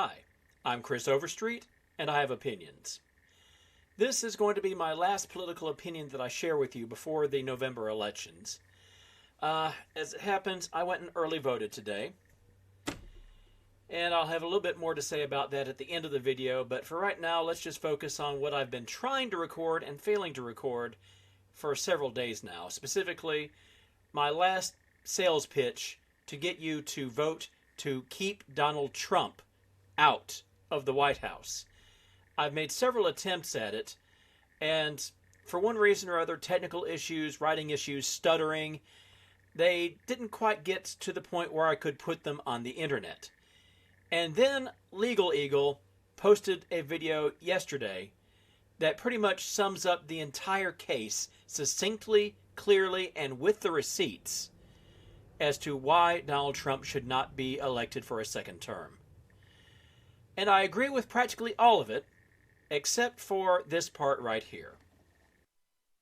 Hi, I'm Chris Overstreet, and I have opinions. This is going to be my last political opinion that I share with you before the November elections. As it happens, I went and early voted today, and I'll have a little bit more to say about that at the end of the video, but for right now, let's just focus on what I've been trying to record and failing to record for several days now. Specifically, my last sales pitch to get you to vote to keep Donald Trump out of the White House. I've made several attempts at it, and for one reason or other, technical issues, writing issues, stuttering, they didn't quite get to the point where I could put them on the internet. And then Legal Eagle posted a video yesterday that pretty much sums up the entire case succinctly, clearly, and with the receipts as to why Donald Trump should not be elected for a second term. And I agree with practically all of it, except for this part right here.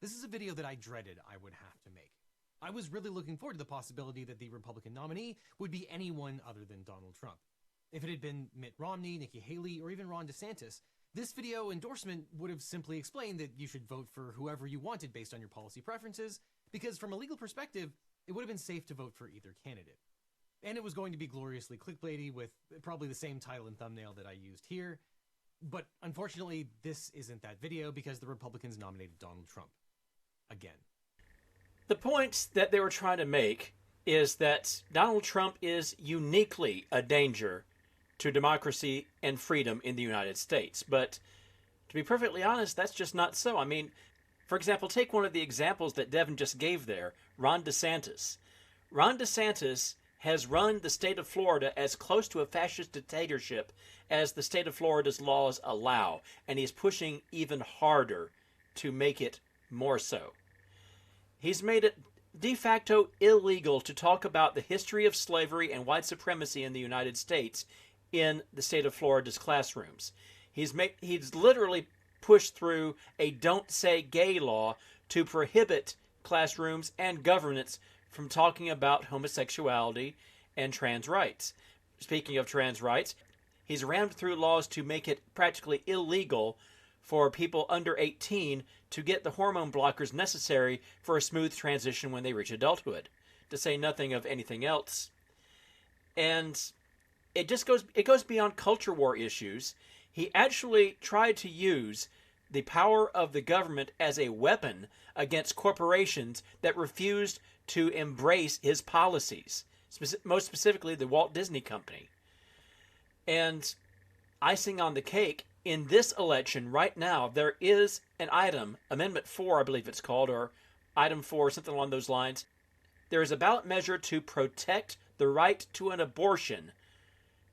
This is a video that I dreaded I would have to make. I was really looking forward to the possibility that the Republican nominee would be anyone other than Donald Trump. If it had been Mitt Romney, Nikki Haley, or even Ron DeSantis, this video endorsement would have simply explained that you should vote for whoever you wanted based on your policy preferences, because from a legal perspective, it would have been safe to vote for either candidate. And it was going to be gloriously clickbaity with probably the same title and thumbnail that I used here. But unfortunately, this isn't that video because the Republicans nominated Donald Trump. Again. The point that they were trying to make is that Donald Trump is uniquely a danger to democracy and freedom in the United States. But to be perfectly honest, that's just not so. I mean, for example, take one of the examples that Devin just gave there, Ron DeSantis. Ron DeSantis has run the state of Florida as close to a fascist dictatorship as the state of Florida's laws allow, and he's pushing even harder to make it more so. He's made it de facto illegal to talk about the history of slavery and white supremacy in the United States in the state of Florida's classrooms. He's literally pushed through a don't say gay law to prohibit classrooms and governments from talking about homosexuality and trans rights. Speaking of trans rights, he's rammed through laws to make it practically illegal for people under 18 to get the hormone blockers necessary for a smooth transition when they reach adulthood, to say nothing of anything else. And it goes beyond culture war issues. He actually tried to use the power of the government as a weapon against corporations that refused to embrace his policies, most specifically the Walt Disney Company. And icing on the cake, in this election right now, there is an item, Amendment 4, I believe it's called, or Item 4, something along those lines. There is a ballot measure to protect the right to an abortion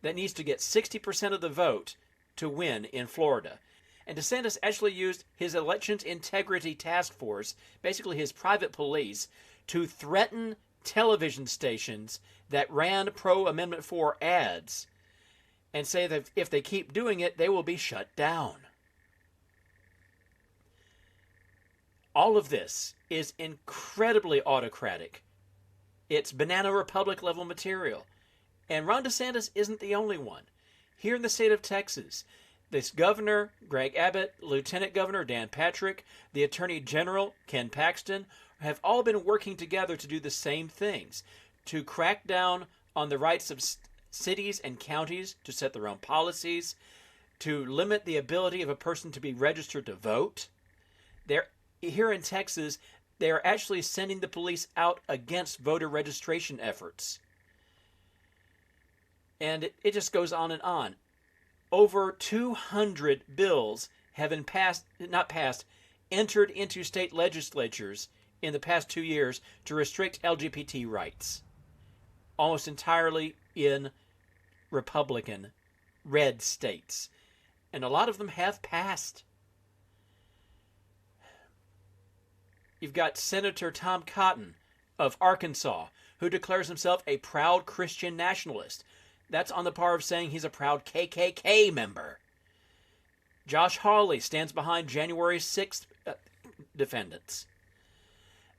that needs to get 60% of the vote to win in Florida. And DeSantis actually used his Elections Integrity Task Force, basically his private police, to threaten television stations that ran pro-Amendment 4 ads and say that if they keep doing it, they will be shut down. All of this is incredibly autocratic. It's Banana Republic level material. And Ron DeSantis isn't the only one. Here in the state of Texas, this governor, Greg Abbott, Lieutenant Governor Dan Patrick, the Attorney General, Ken Paxton, have all been working together to do the same things, to crack down on the rights of cities and counties to set their own policies, to limit the ability of a person to be registered to vote. Here in Texas, they are actually sending the police out against voter registration efforts. And it just goes on and on. Over 200 bills have been entered into state legislatures in the past 2 years to restrict LGBT rights. Almost entirely in Republican red states. And a lot of them have passed. You've got Senator Tom Cotton of Arkansas, who declares himself a proud Christian nationalist. That's on the par of saying he's a proud KKK member. Josh Hawley stands behind January 6th defendants.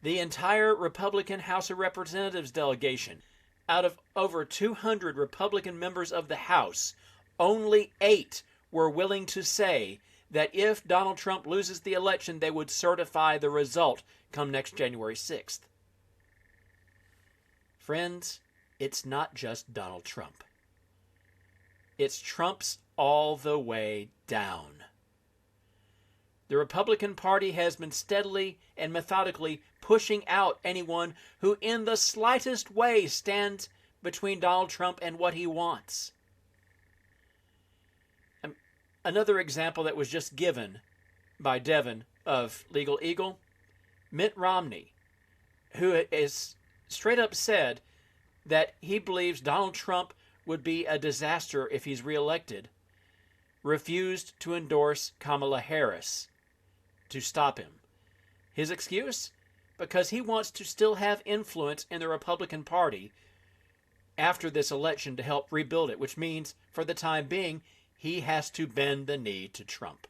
The entire Republican House of Representatives delegation, out of over 200 Republican members of the House, only 8 were willing to say that if Donald Trump loses the election, they would certify the result come next January 6th. Friends, it's not just Donald Trump. It's Trump's all the way down. The Republican Party has been steadily and methodically pushing out anyone who in the slightest way stands between Donald Trump and what he wants. Another example that was just given by Devin of Legal Eagle, Mitt Romney, who is straight up said that he believes Donald Trump would be a disaster if he's reelected, refused to endorse Kamala Harris to stop him. His excuse? Because he wants to still have influence in the Republican Party after this election to help rebuild it, which means, for the time being, he has to bend the knee to Trump.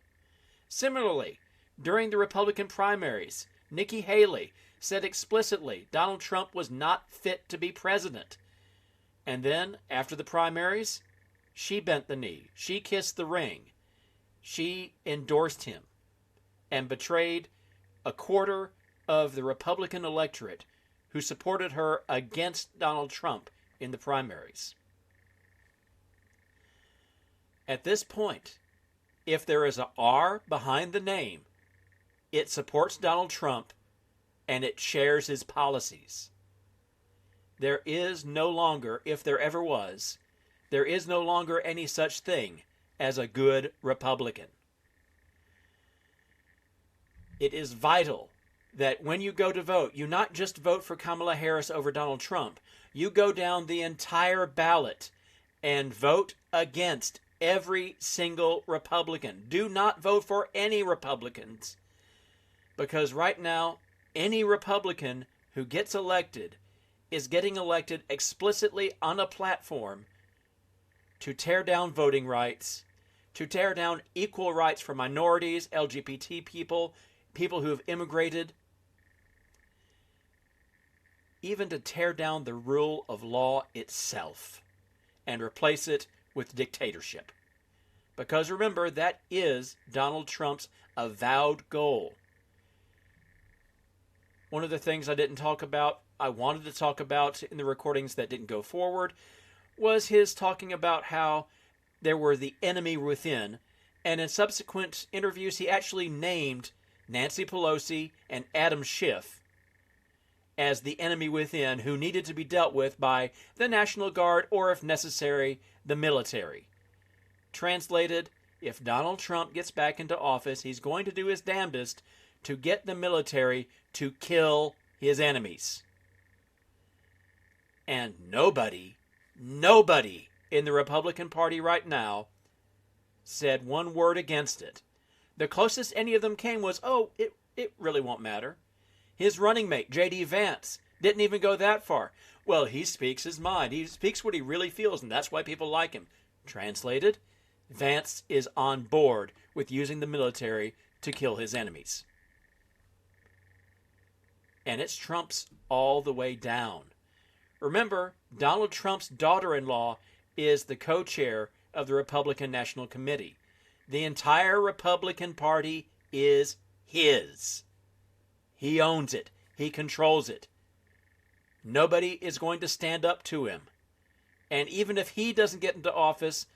Similarly, during the Republican primaries, Nikki Haley said explicitly Donald Trump was not fit to be president. And then, after the primaries, she bent the knee. She kissed the ring. She endorsed him and betrayed a quarter of the Republican electorate who supported her against Donald Trump in the primaries. At this point, if there is a R behind the name, it supports Donald Trump and it shares his policies. There is no longer, if there ever was, there is no longer any such thing as a good Republican. It is vital that when you go to vote, you not just vote for Kamala Harris over Donald Trump. You go down the entire ballot and vote against every single Republican. Do not vote for any Republicans. Because right now, any Republican who gets elected is getting elected explicitly on a platform to tear down voting rights, to tear down equal rights for minorities, LGBT people, people who have immigrated, even to tear down the rule of law itself and replace it with dictatorship. Because remember, that is Donald Trump's avowed goal. One of the things I didn't talk about, I wanted to talk about in the recordings that didn't go forward, was his talking about how there were the enemy within, and in subsequent interviews he actually named Nancy Pelosi and Adam Schiff as the enemy within who needed to be dealt with by the National Guard or, if necessary, the military. Translated, if Donald Trump gets back into office, he's going to do his damnedest to get the military to kill his enemies. And nobody in the Republican Party right now said one word against it. The closest any of them came was, it really won't matter. His running mate, J.D. Vance, didn't even go that far. Well, he speaks his mind. He speaks what he really feels, and that's why people like him. Translated, Vance is on board with using the military to kill his enemies. And it's Trump's all the way down. Remember, Donald Trump's daughter-in-law is the co-chair of the Republican National Committee. The entire Republican Party is his. He owns it. He controls it. Nobody is going to stand up to him. And even if he doesn't get into office,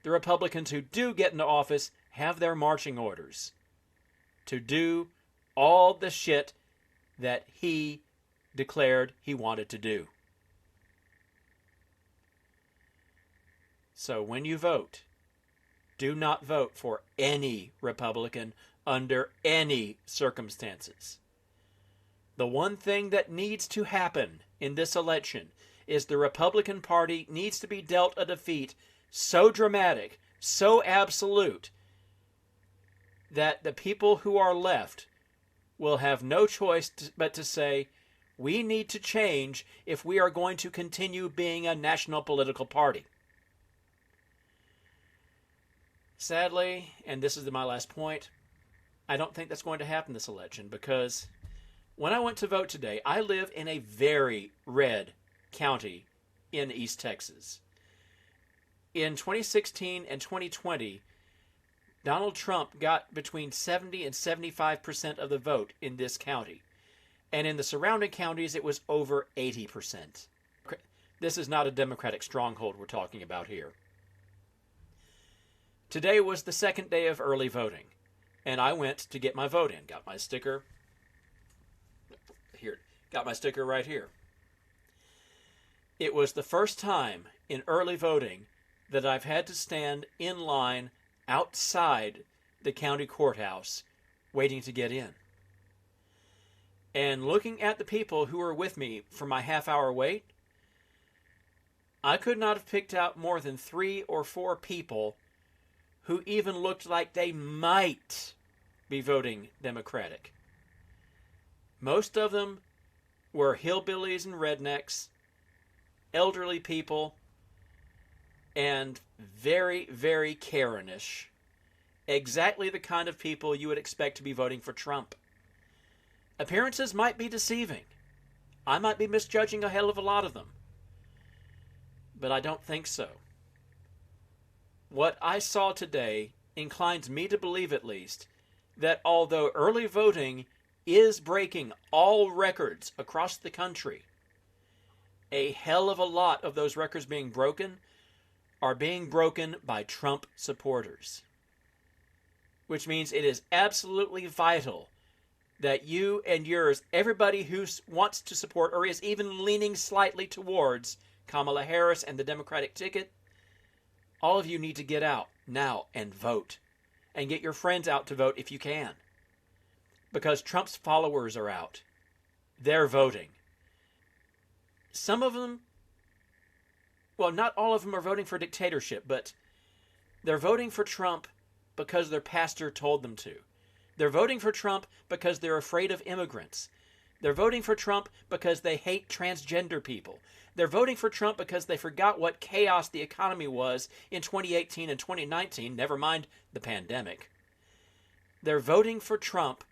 the Republicans who do get into office have their marching orders to do all the shit that he declared he wanted to do. So when you vote, do not vote for any Republican under any circumstances. The one thing that needs to happen in this election is the Republican Party needs to be dealt a defeat so dramatic, so absolute, that the people who are left will have no choice but to say, we need to change if we are going to continue being a national political party. Sadly, and this is my last point, I don't think that's going to happen this election, because when I went to vote today, I live in a very red county in East Texas. in 2016 and 2020, Donald Trump got between 70 and 75% of the vote in this county. And in the surrounding counties, it was over 80%. This is not a Democratic stronghold we're talking about here. Today was the second day of early voting, and I went to get my vote in. Got my sticker here. Got my sticker right here. It was the first time in early voting that I've had to stand in line outside the county courthouse waiting to get in. And looking at the people who were with me for my half-hour wait, I could not have picked out more than 3 or 4 people who even looked like they might be voting Democratic. Most of them were hillbillies and rednecks, elderly people, and very, very Karenish. Exactly the kind of people you would expect to be voting for Trump. Appearances might be deceiving. I might be misjudging a hell of a lot of them. But I don't think so. What I saw today inclines me to believe, at least, that although early voting is breaking all records across the country, a hell of a lot of those records being broken are being broken by Trump supporters. Which means it is absolutely vital that you and yours, everybody who wants to support or is even leaning slightly towards Kamala Harris and the Democratic ticket, all of you need to get out now and vote. And get your friends out to vote if you can. Because Trump's followers are out. They're voting. Some of them, well, not all of them are voting for dictatorship, but they're voting for Trump because their pastor told them to. They're voting for Trump because they're afraid of immigrants. They're voting for Trump because they hate transgender people. They're voting for Trump because they forgot what chaos the economy was in 2018 and 2019, never mind the pandemic. They're voting for Trump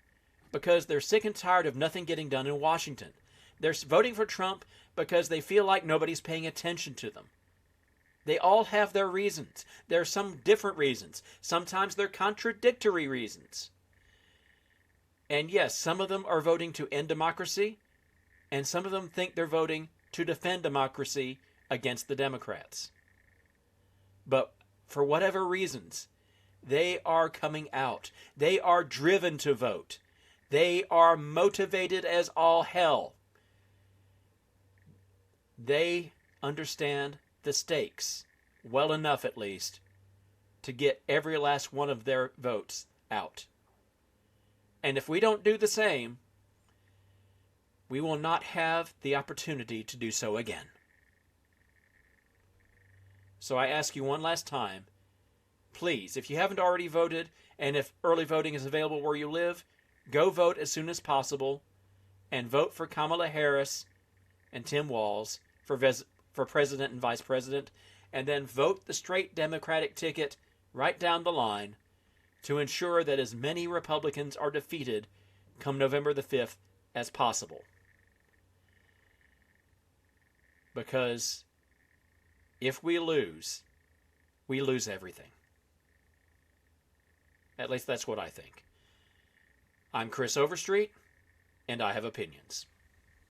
because they're sick and tired of nothing getting done in Washington. They're voting for Trump because they feel like nobody's paying attention to them. They all have their reasons. There are some different reasons. Sometimes they're contradictory reasons. And yes, some of them are voting to end democracy, and some of them think they're voting to defend democracy against the Democrats. But for whatever reasons, they are coming out. They are driven to vote. They are motivated as all hell. They understand the stakes well enough, at least, to get every last one of their votes out. And if we don't do the same, we will not have the opportunity to do so again. So I ask you one last time, please, if you haven't already voted, and if early voting is available where you live, go vote as soon as possible, and vote for Kamala Harris and Tim Walz for president and vice president, and then vote the straight Democratic ticket right down the line to ensure that as many Republicans are defeated come November the 5th as possible. Because if we lose everything. At least that's what I think. I'm Chris Overstreet, and I have opinions.